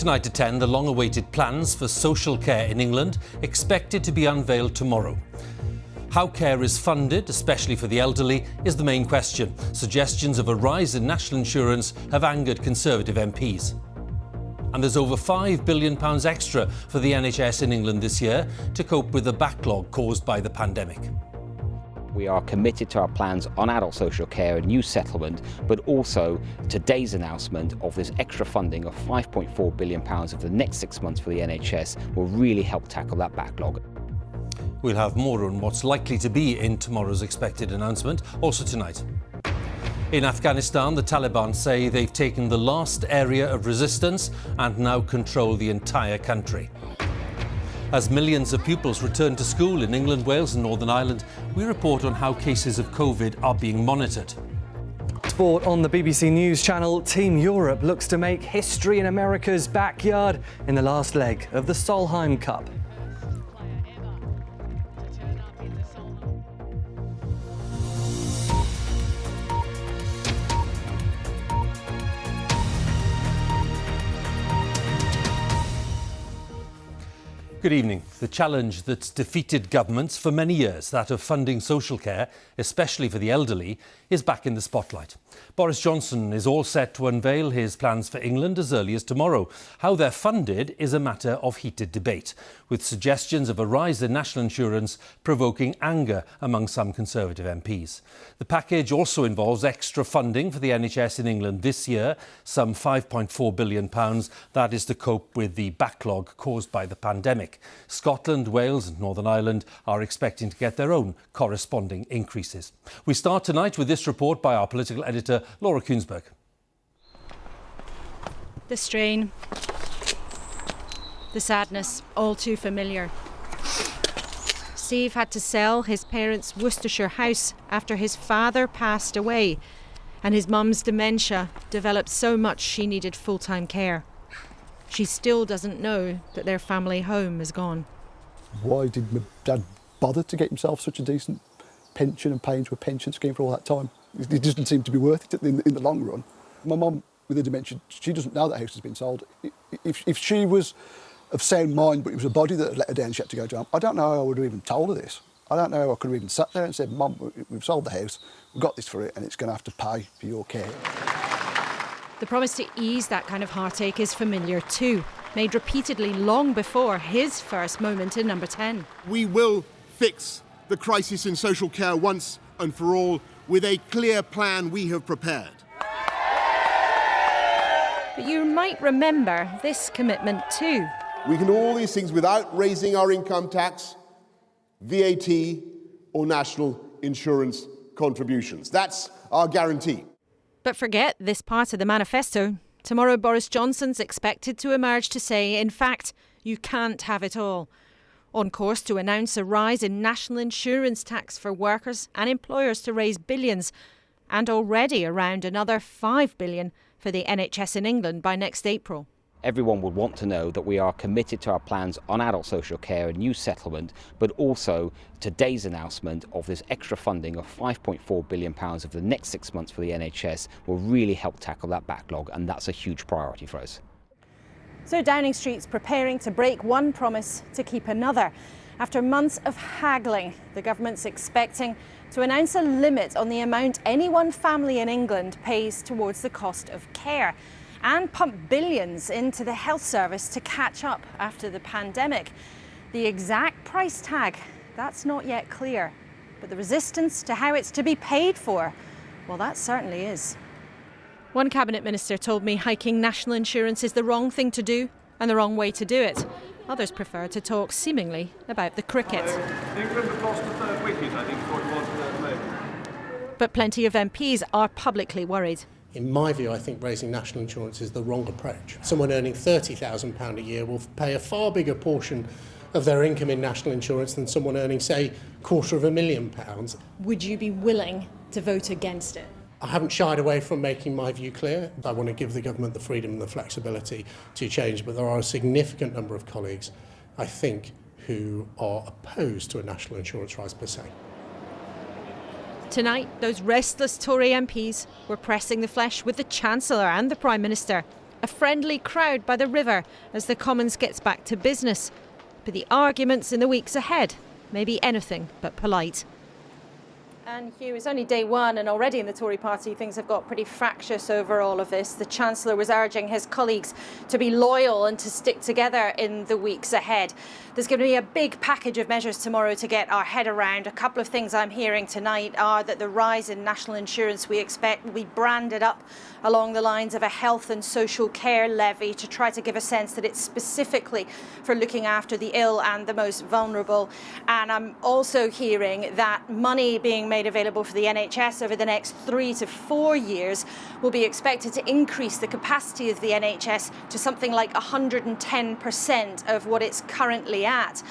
Tonight at 10, the long-awaited plans for social care in England expected to be unveiled tomorrow. How care is funded, especially for the elderly, is the main question. Suggestions of a rise in national insurance have angered Conservative MPs. And there's over £5 billion extra for the NHS in England this year to cope with the backlog caused by the pandemic. We are committed to our plans on adult social care and new settlement, but also today's announcement of this extra funding of £5.4 billion over the next 6 months for the NHS will really help tackle that backlog. We'll have more on what's likely to be in tomorrow's expected announcement, also tonight. In Afghanistan, the Taliban say they've taken the last area of resistance and now control the entire country. As millions of pupils return to school in England, Wales and Northern Ireland, we report on how cases of COVID are being monitored. Sport on the BBC News channel. Team Europe looks to make history in America's backyard in the last leg of the Solheim Cup. Good evening. The challenge that's defeated governments for many years, that of funding social care, especially for the elderly, is back in the spotlight. Boris Johnson is all set to unveil his plans for England as early as tomorrow. How they're funded is a matter of heated debate, with suggestions of a rise in national insurance provoking anger among some Conservative MPs. The package also involves extra funding for the NHS in England this year, some £5.4 billion. That is to cope with the backlog caused by the pandemic. Scotland, Wales and Northern Ireland are expecting to get their own corresponding increases. We start tonight with this report by our political editor, Laura Kuensberg. The strain, the sadness, all too familiar. Steve had to sell his parents' Worcestershire house after his father passed away, and his mum's dementia developed so much she needed full-time care. She still doesn't know that their family home is gone. Why did my dad bother to get himself such a decent pension and pay into a pension scheme for all that time? It doesn't seem to be worth it in the long run. My mum with the dementia, she doesn't know that house has been sold. If she was of sound mind, but it was a body that had let her down, she had to go down, I don't know how I would have even told her this. I don't know how I could have even sat there and said, Mum, we've sold the house, we've got this for it, and it's going to have to pay for your care. The promise to ease that kind of heartache is familiar too, made repeatedly long before his first moment in Number 10. We will fix the crisis in social care once and for all with a clear plan we have prepared. But you might remember this commitment too. We can do all these things without raising our income tax, VAT or national insurance contributions. That's our guarantee. But forget this part of the manifesto. Tomorrow Boris Johnson's expected to emerge to say, in fact, you can't have it all. On course to announce a rise in national insurance tax for workers and employers to raise billions, and already around another £5 billion for the NHS in England by next April. Everyone would want to know that we are committed to our plans on adult social care and new settlement, but also today's announcement of this extra funding of £5.4 billion over the next 6 months for the NHS will really help tackle that backlog, and that's a huge priority for us. So Downing Street's preparing to break one promise to keep another. After months of haggling, the government's expecting to announce a limit on the amount any one family in England pays towards the cost of care, and pump billions into the health service to catch up after the pandemic. The exact price tag, that's not yet clear. But the resistance to how it's to be paid for, well, that certainly is. One cabinet minister told me hiking national insurance is the wrong thing to do and the wrong way to do it. Others prefer to talk seemingly about the cricket. England have lost a third wicket, I think, before it was played. But plenty of MPs are publicly worried. In my view, I think raising national insurance is the wrong approach. Someone earning £30,000 a year will pay a far bigger portion of their income in national insurance than someone earning, say, £250,000. Would you be willing to vote against it? I haven't shied away from making my view clear. I want to give the government the freedom and the flexibility to change, but there are a significant number of colleagues, I think, who are opposed to a national insurance rise per se. Tonight, those restless Tory MPs were pressing the flesh with the Chancellor and the Prime Minister. a friendly crowd by the river as the Commons gets back to business. But the arguments in the weeks ahead may be anything but polite. And Huw, it's only day one and already in the Tory party things have got pretty fractious over all of this. The Chancellor was urging his colleagues to be loyal and to stick together in the weeks ahead. There's going to be a big package of measures tomorrow to get our head around. A couple of things I'm hearing tonight are that the rise in national insurance we expect will be branded up along the lines of a health and social care levy to try to give a sense that it's specifically for looking after the ill and the most vulnerable. And I'm also hearing that money being made available for the NHS over the next 3 to 4 years will be expected to increase the capacity of the NHS to something like 110% of what it's currently at.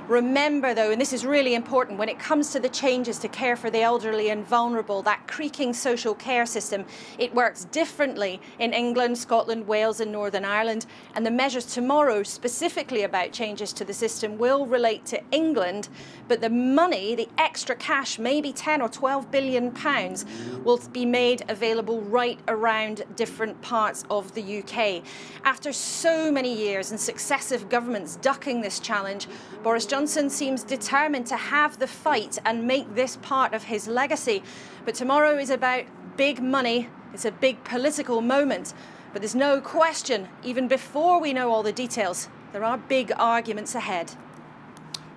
Remember, though, and this is really important, when it comes to the changes to care for the elderly and vulnerable, that creaking social care system, it works differently in England, Scotland, Wales and Northern Ireland. And the measures tomorrow specifically about changes to the system will relate to England, but the money, the extra cash, maybe 10 or 12 billion pounds, will be made available right around different parts of the UK. After so many years and successive governments ducking this challenge, Boris Johnson seems determined to have the fight and make this part of his legacy. But tomorrow is about big money. It's a big political moment. But there's no question, even before we know all the details, there are big arguments ahead.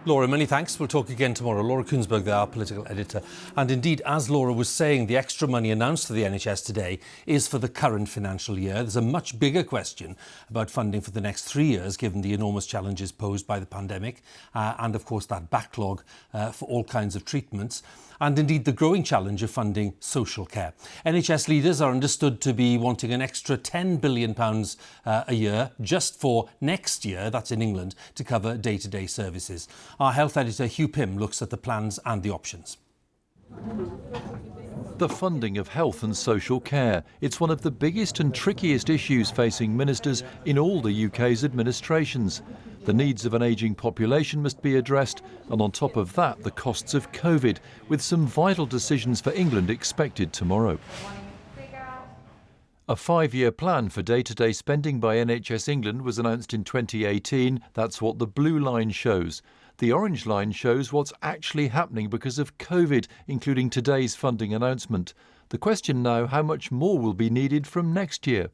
Laura, many thanks. We'll talk again tomorrow. Laura Kunsberg, our political editor. And indeed, as Laura was saying, the extra money announced for the NHS today is for the current financial year. There's a much bigger question about funding for the next 3 years, given the enormous challenges posed by the pandemic and, of course, that backlog for all kinds of treatments. And indeed the growing challenge of funding social care. NHS leaders are understood to be wanting an extra £10 billion a year just for next year, that's in England, to cover day-to-day services. Our health editor Huw Pym looks at the plans and the options. The funding of health and social care. It's one of the biggest and trickiest issues facing ministers in all the UK's administrations. The needs of an ageing population must be addressed, and on top of that, the costs of COVID, with some vital decisions for England expected tomorrow. A 5-year plan for day-to-day spending by NHS England was announced in 2018. That's what the blue line shows. The orange line shows what's actually happening because of COVID, including today's funding announcement. The question now, how much more will be needed from next year?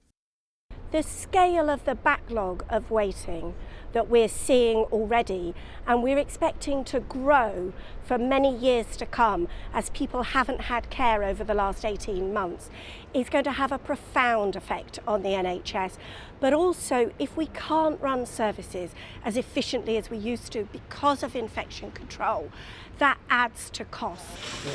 The scale of the backlog of waiting that we're seeing already, and we're expecting to grow for many years to come as people haven't had care over the last 18 months, is going to have a profound effect on the NHS. But also, if we can't run services as efficiently as we used to because of infection control, that adds to costs.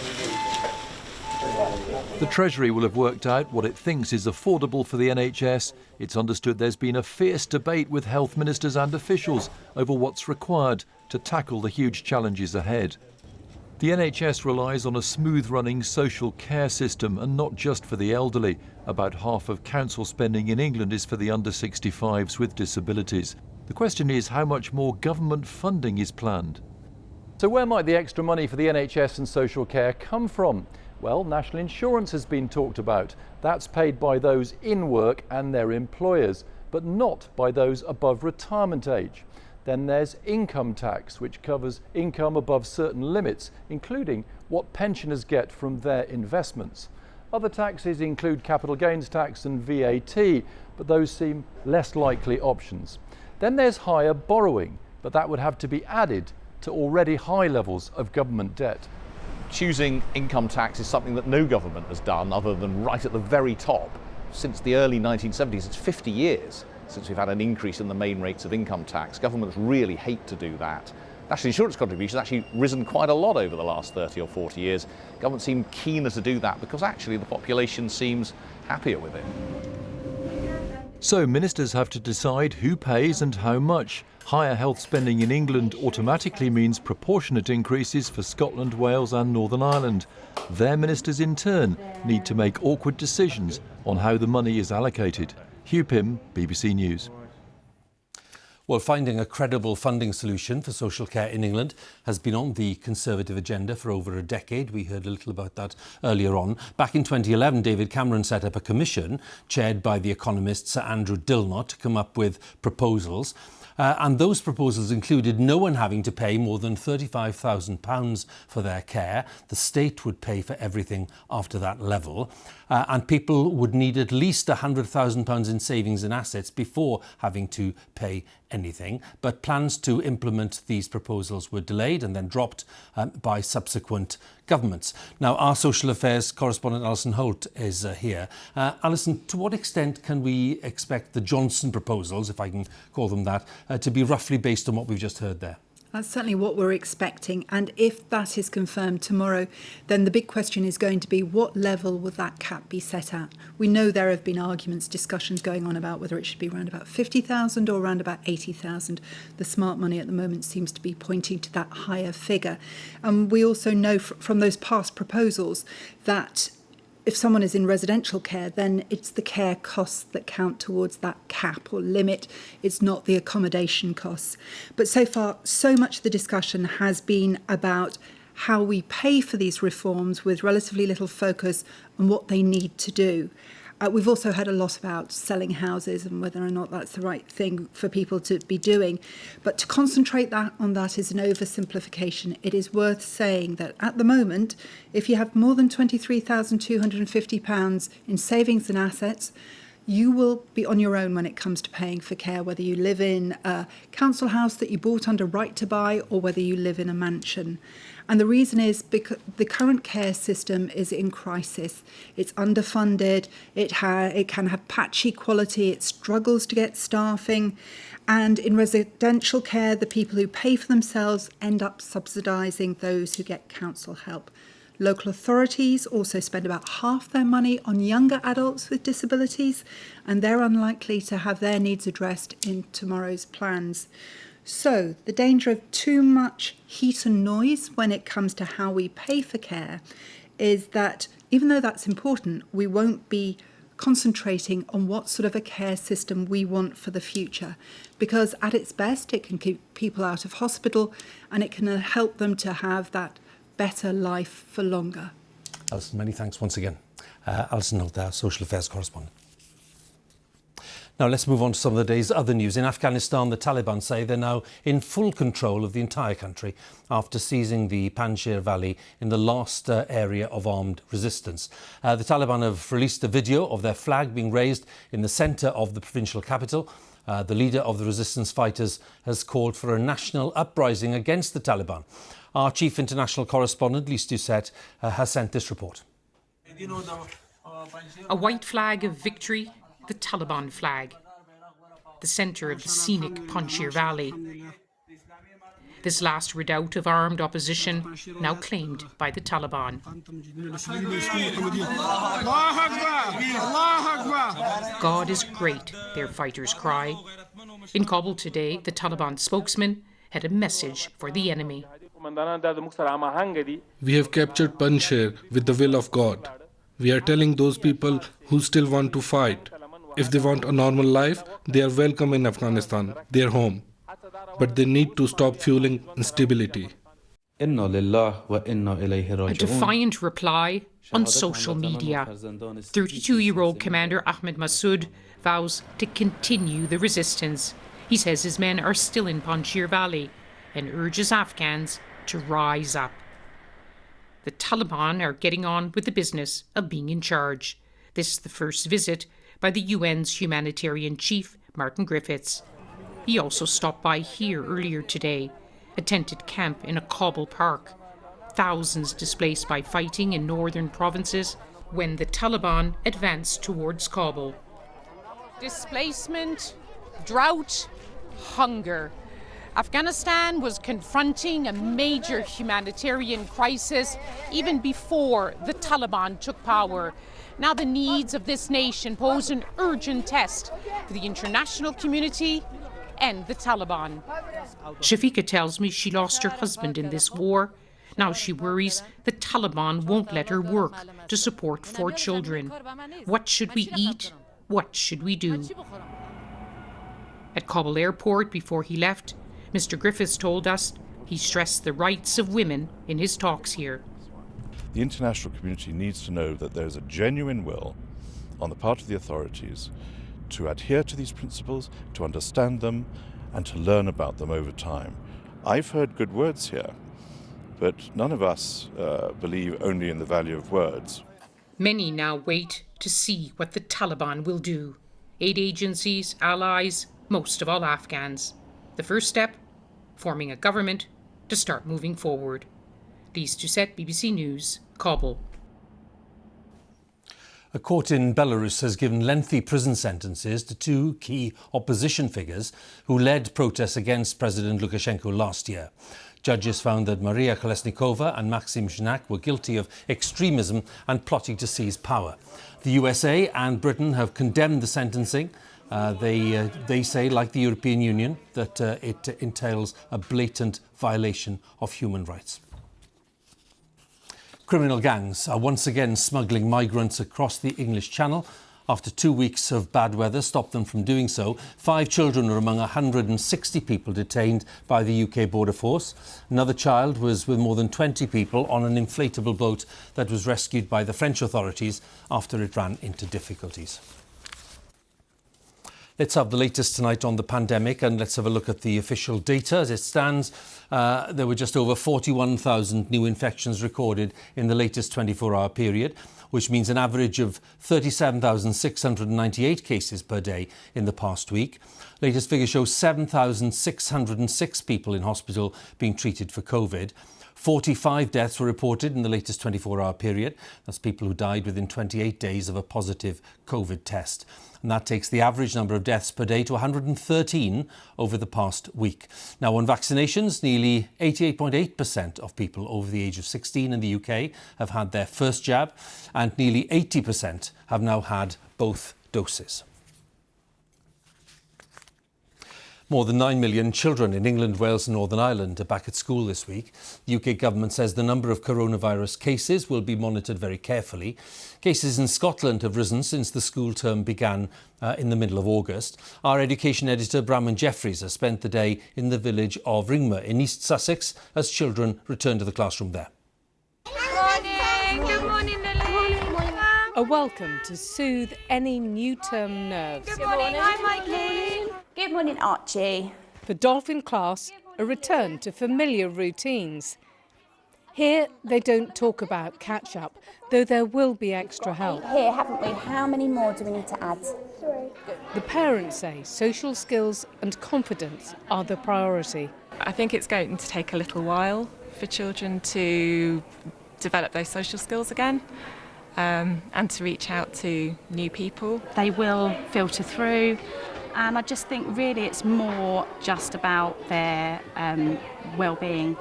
The Treasury will have worked out what it thinks is affordable for the NHS. It's understood there's been a fierce debate with health ministers and officials over what's required to tackle the huge challenges ahead. The NHS relies on a smooth-running social care system, and not just for the elderly. About half of council spending in England is for the under 65s with disabilities. The question is how much more government funding is planned. So where might the extra money for the NHS and social care come from? Well, national insurance has been talked about. That's paid by those in work and their employers, but not by those above retirement age. Then there's income tax, which covers income above certain limits, including what pensioners get from their investments. Other taxes include capital gains tax and VAT, but those seem less likely options. Then there's higher borrowing, but that would have to be added to already high levels of government debt. Choosing income tax is something that no government has done other than right at the very top. Since the early 1970s, it's 50 years since we've had an increase in the main rates of income tax. Governments really hate to do that. National insurance contributions have actually risen quite a lot over the last 30 or 40 years. Governments seem keener to do that because actually the population seems happier with it. So ministers have to decide who pays and how much. Higher health spending in England automatically means proportionate increases for Scotland, Wales and Northern Ireland. Their ministers in turn need to make awkward decisions on how the money is allocated. Huw Pym, BBC News. Well, finding a credible funding solution for social care in England has been on the Conservative agenda for over a decade. We heard a little about that earlier on. Back in 2011, David Cameron set up a commission chaired by the economist Sir Andrew Dilnot to come up with proposals. And those proposals included no one having to pay more than £35,000 for their care. The state would pay for everything after that level. And people would need at least £100,000 in savings and assets before having to pay anything. But plans to implement these proposals were delayed and then dropped by subsequent governments. Now, our social affairs correspondent Alison Holt is here. Alison, to what extent can we expect the Johnson proposals, if I can call them that, to be roughly based on what we've just heard there? That's certainly what we're expecting. And if that is confirmed tomorrow, then the big question is going to be what level will that cap be set at? We know there have been arguments, discussions going on about whether it should be around about 50,000 or around about 80,000. The smart money at the moment seems to be pointing to that higher figure. And we also know from those past proposals that if someone is in residential care, then it's the care costs that count towards that cap or limit. It's not the accommodation costs. But so far, so much of the discussion has been about how we pay for these reforms with relatively little focus on what they need to do. We've also had a lot about selling houses and whether or not that's the right thing for people to be doing. But to concentrate on that is an oversimplification. It is worth saying that at the moment, if you have more than £23,250 in savings and assets, you will be on your own when it comes to paying for care, whether you live in a council house that you bought under right to buy or whether you live in a mansion. And the reason is because the current care system is in crisis. It's underfunded, it can have patchy quality, it struggles to get staffing. And in residential care, the people who pay for themselves end up subsidising those who get council help. Local authorities also spend about half their money on younger adults with disabilities, and they're unlikely to have their needs addressed in tomorrow's plans. So the danger of too much heat and noise when it comes to how we pay for care is that even though that's important, we won't be concentrating on what sort of a care system we want for the future, because at its best it can keep people out of hospital and it can help them to have that better life for longer. Alison, many thanks once again. Alison Holt, our social affairs correspondent. Now let's move on to some of the day's other news. In Afghanistan, the Taliban say they're now in full control of the entire country after seizing the Panjshir Valley in the last area of armed resistance. The Taliban have released a video of their flag being raised in the centre of the provincial capital. The leader of the resistance fighters has called for a national uprising against the Taliban. Our chief international correspondent, Lise Doucette, has sent this report. A white flag of victory, the Taliban flag, the centre of the scenic Panjshir Valley. This last redoubt of armed opposition, now claimed by the Taliban. God is great, their fighters cry. In Kabul today, the Taliban spokesman had a message for the enemy. We have captured Panjshir with the will of God. We are telling those people who still want to fight, if they want a normal life, they are welcome in Afghanistan, their home. But they need to stop fueling instability. A defiant reply on social media. 32-year-old Commander Ahmed Massoud vows to continue the resistance. He says his men are still in Panjshir Valley and urges Afghans to rise up. The Taliban are getting on with the business of being in charge. This is the first visit by the UN's humanitarian chief, Martin Griffiths. He also stopped by here earlier today, a tented camp in a Kabul park. Thousands displaced by fighting in northern provinces when the Taliban advanced towards Kabul. Displacement, drought, hunger. Afghanistan was confronting a major humanitarian crisis even before the Taliban took power. Now the needs of this nation pose an urgent test for the international community and the Taliban. Shafiqa tells me she lost her husband in this war. Now she worries the Taliban won't let her work to support 4 children. What should we eat? What should we do? At Kabul airport before he left, Mr Griffiths told us he stressed the rights of women in his talks here. The international community needs to know that there is a genuine will on the part of the authorities to adhere to these principles, to understand them, and to learn about them over time. I've heard good words here, but none of us believe only in the value of words. Many now wait to see what the Taliban will do. Aid agencies, allies, most of all Afghans. The first step, forming a government to start moving forward. Lise Doucette, BBC News, Kabul. A court in Belarus has given lengthy prison sentences to two key opposition figures who led protests against President Lukashenko last year. Judges found that Maria Kolesnikova and Maxim Zhnak were guilty of extremism and plotting to seize power. The USA and Britain have condemned the sentencing. They say, like the European Union, that it entails a blatant violation of human rights. Criminal gangs are once again smuggling migrants across the English Channel. After 2 weeks of bad weather stopped them from doing so, 5 children were among 160 people detained by the UK Border Force. Another child was with more than 20 people on an inflatable boat that was rescued by the French authorities after it ran into difficulties. Let's have the latest tonight on the pandemic, and let's have a look at the official data. As it stands, there were just over 41,000 new infections recorded in the latest 24-hour period, which means an average of 37,698 cases per day in the past week. Latest figures show 7,606 people in hospital being treated for COVID. 45 deaths were reported in the latest 24-hour period. That's people who died within 28 days of a positive COVID test. And that takes the average number of deaths per day to 113 over the past week. Now, on vaccinations, nearly 88.8% of people over the age of 16 in the UK have had their first jab, and nearly 80% have now had both doses. More than 9 million children in England, Wales and Northern Ireland are back at school this week. The UK government says the number of coronavirus cases will be monitored very carefully. Cases in Scotland have risen since the school term began in the middle of August. Our education editor, Bramman Jeffries, has spent the day in the village of Ringmer in East Sussex as children return to the classroom there. Good morning. Good morning, Lily. Good morning. A welcome to soothe any new term nerves. Good morning. Hi, Mikey. Good morning, Archie. For Dolphin class, a return to familiar routines. Here, they don't talk about catch-up, though there will be extra help. Here, haven't we? How many more do we need to add? 3. The parents say social skills and confidence are the priority. I think it's going to take a little while for children to develop those social skills again. And to reach out to new people. They will filter through, and I just think really it's more just about their well-being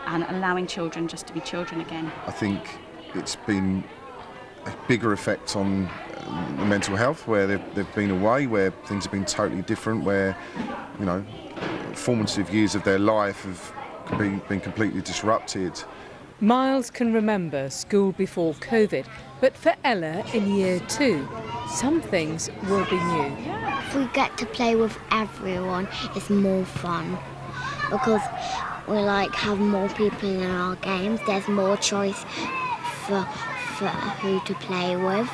and allowing children just to be children again. I think it's been a bigger effect on the mental health, where they've been away, where things have been totally different, where, you know, formative years of their life have been completely disrupted. Miles can remember school before COVID, but for Ella in year 2, some things will be new. If we get to play with everyone, it's more fun because we have more people in our games. There's more choice for who to play with,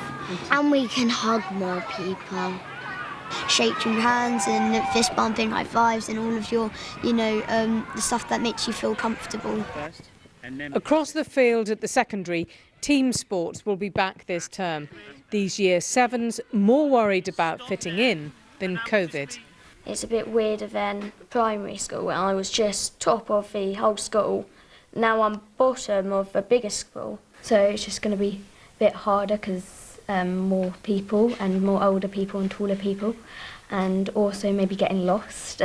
and we can hug more people. Shake your hands and fist bumping, high fives, and all of your, the stuff that makes you feel comfortable. Across the field at the secondary, team sports will be back this term. These year 7s more worried about fitting in than COVID. It's a bit weirder than primary school, where I was just top of the whole school. Now I'm bottom of a bigger school, so it's just going to be a bit harder because more people and more older people and taller people, and also maybe getting lost.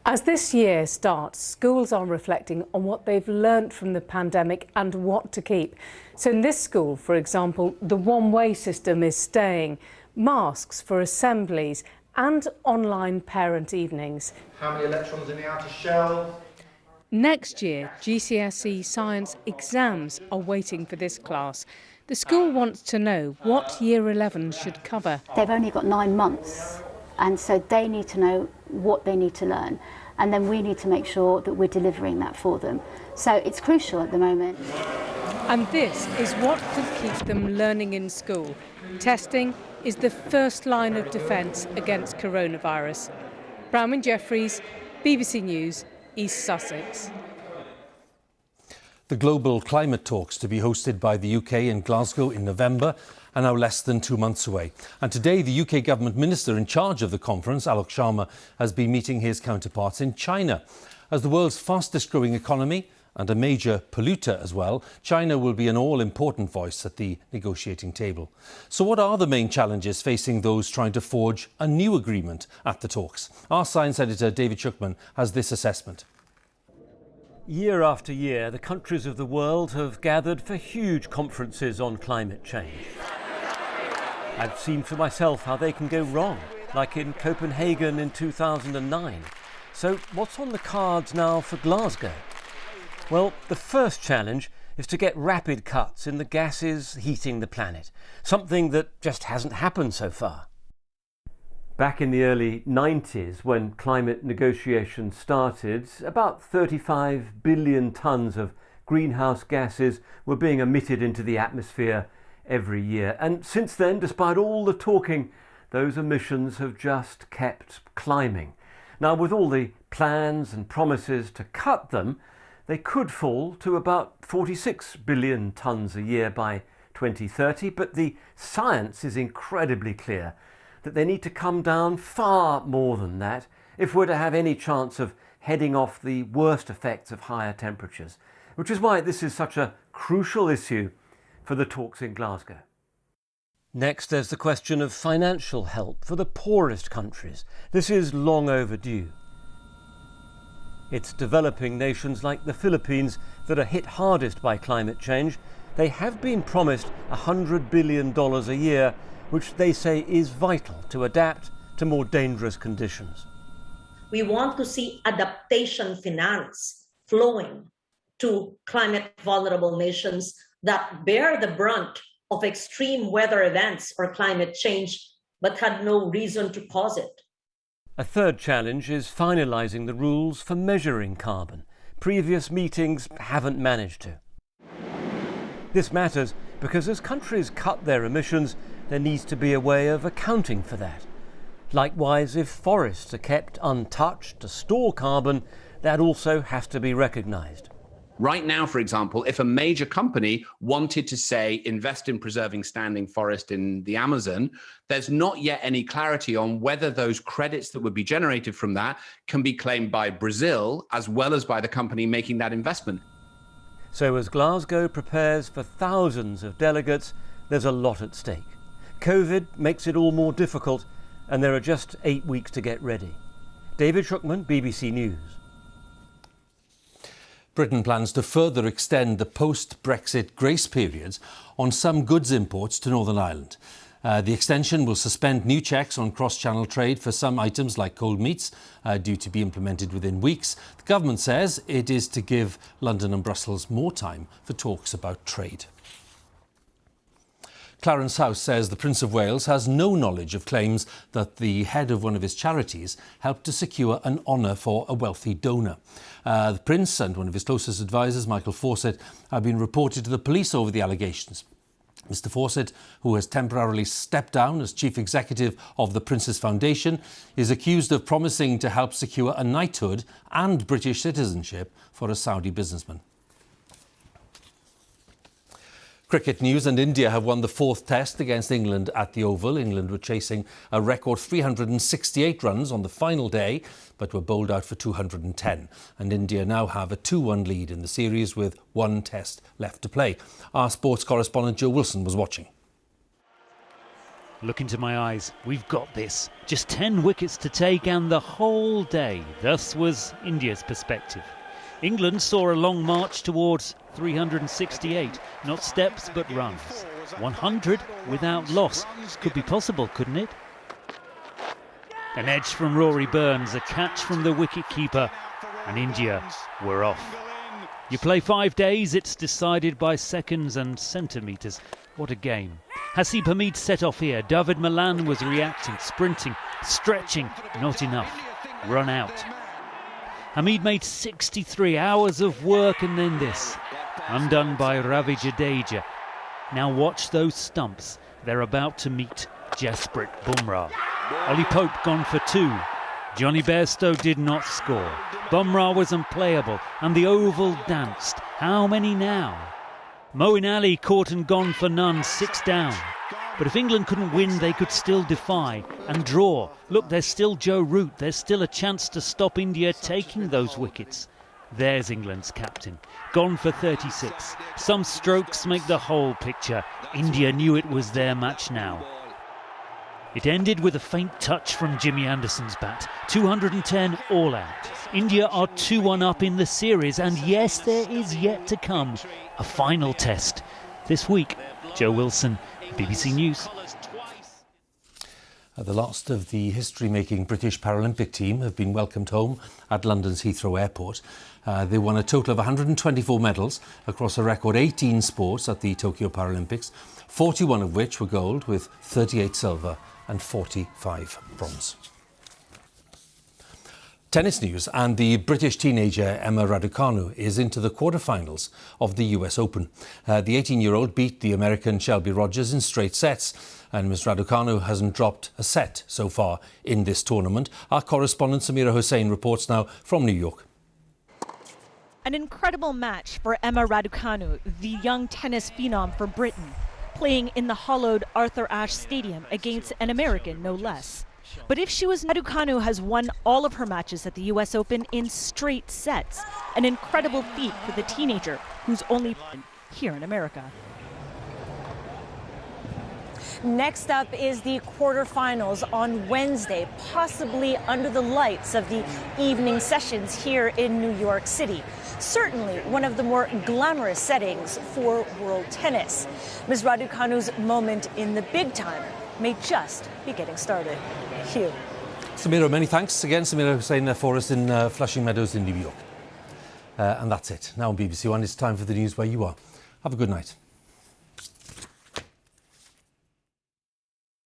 As this year starts, schools are reflecting on what they've learnt from the pandemic and what to keep. So in this school, for example, the one-way system is staying, masks for assemblies and online parent evenings. How many electrons in the outer shell? Next year, GCSE science exams are waiting for this class. The school wants to know what Year 11 should cover. They've only got 9 months, and so they need to know what they need to learn. And then we need to make sure that we're delivering that for them. So it's crucial at the moment. And this is what could keep them learning in school. Testing is the first line of defence against coronavirus. Bronwyn Jeffries, BBC News, East Sussex. The global climate talks to be hosted by the UK in Glasgow in November are now less than 2 months away. And today, the UK government minister in charge of the conference, Alok Sharma, has been meeting his counterparts in China. As the world's fastest growing economy and a major polluter as well, China will be an all-important voice at the negotiating table. So what are the main challenges facing those trying to forge a new agreement at the talks? Our science editor, David Schuckman, has this assessment. Year after year, the countries of the world have gathered for huge conferences on climate change. I've seen for myself how they can go wrong, like in Copenhagen in 2009. So what's on the cards now for Glasgow? Well, the first challenge is to get rapid cuts in the gases heating the planet, something that just hasn't happened so far. Back in the early 90s, when climate negotiations started, about 35 billion tonnes of greenhouse gases were being emitted into the atmosphere every year. And since then, despite all the talking, those emissions have just kept climbing. Now, with all the plans and promises to cut them, they could fall to about 46 billion tonnes a year by 2030, but the science is incredibly clear that they need to come down far more than that if we're to have any chance of heading off the worst effects of higher temperatures, which is why this is such a crucial issue for the talks in Glasgow. Next, there's the question of financial help for the poorest countries. This is long overdue. It's developing nations like the Philippines that are hit hardest by climate change. They have been promised $100 billion a year, which they say is vital to adapt to more dangerous conditions. We want to see adaptation finance flowing to climate vulnerable nations that bear the brunt of extreme weather events or climate change, but had no reason to cause it. A third challenge is finalising the rules for measuring carbon. Previous meetings haven't managed to. This matters because as countries cut their emissions, there needs to be a way of accounting for that. Likewise, if forests are kept untouched to store carbon, that also has to be recognised. Right now, for example, if a major company wanted to, say, invest in preserving standing forest in the Amazon, there's not yet any clarity on whether those credits that would be generated from that can be claimed by Brazil as well as by the company making that investment. So as Glasgow prepares for thousands of delegates, there's a lot at stake. COVID makes it all more difficult, and there are just 8 weeks to get ready. David Schuckman, BBC News. Britain plans to further extend the post-Brexit grace periods on some goods imports to Northern Ireland. The extension will suspend new checks on cross-channel trade for some items like cold meats, due to be implemented within weeks. The government says it is to give London and Brussels more time for talks about trade. Clarence House says the Prince of Wales has no knowledge of claims that the head of one of his charities helped to secure an honour for a wealthy donor. The Prince and one of his closest advisers, Michael Fawcett, have been reported to the police over the allegations. Mr Fawcett, who has temporarily stepped down as chief executive of the Prince's Foundation, is accused of promising to help secure a knighthood and British citizenship for a Saudi businessman. Cricket news, and India have won the fourth test against England at the Oval. England were chasing a record 368 runs on the final day, but were bowled out for 210. And India now have a 2-1 lead in the series with one test left to play. Our sports correspondent Joe Wilson was watching. Look into my eyes, we've got this. Just 10 wickets to take and the whole day. Thus was India's perspective. England saw a long march towards 368, not steps but runs. 100 without loss. Could be possible, couldn't it? An edge from Rory Burns, a catch from the wicket-keeper, and India were off. You play 5 days, it's decided by seconds and centimetres. What a game. Haseeb Hameed set off here. David Malan was reacting, sprinting, stretching, not enough. run out. Hamid made 63 hours of work and then this, undone by Ravi Jadeja. Now watch those stumps. They're about to meet Jasprit Bumrah. Ollie Pope gone for 2. Johnny Bairstow did not score. Bumrah was unplayable and the oval danced. How many now? Moeen Ali caught and gone for none, 6 down. But if England couldn't win, they could still defy and draw. Look, there's still Joe Root. There's still a chance to stop India taking those wickets. There's England's captain, gone for 36. Some strokes make the whole picture. India knew it was their match now. It ended with a faint touch from Jimmy Anderson's bat. 210 all out. India are 2-1 up in the series, and yes, there is yet to come a final test. This week, Joe Wilson, BBC News. The last of the history-making British Paralympic team have been welcomed home at London's Heathrow Airport. They won a total of 124 medals across a record 18 sports at the Tokyo Paralympics, 41 of which were gold, with 38 silver and 45 bronze. Tennis news, and the British teenager Emma Raducanu is into the quarterfinals of the US Open. The 18-year-old beat the American Shelby Rogers in straight sets, and Ms Raducanu hasn't dropped a set so far in this tournament. Our correspondent Samira Hussain reports now from New York. An incredible match for Emma Raducanu, the young tennis phenom for Britain, playing in the hollowed Arthur Ashe Stadium against an American, no less. But if she was, Raducanu has won all of her matches at the US Open in straight sets, an incredible feat for the teenager who's only here in America. Next up is the quarterfinals on Wednesday, possibly under the lights of the evening sessions here in New York City. Certainly one of the more glamorous settings for world tennis. Ms. Raducanu's moment in the big time may just be getting started. Huw. Samira, many thanks again. Samira Hussain for us in Flushing Meadows in New York. And that's it. Now on BBC One, it's time for the news where you are. Have a good night.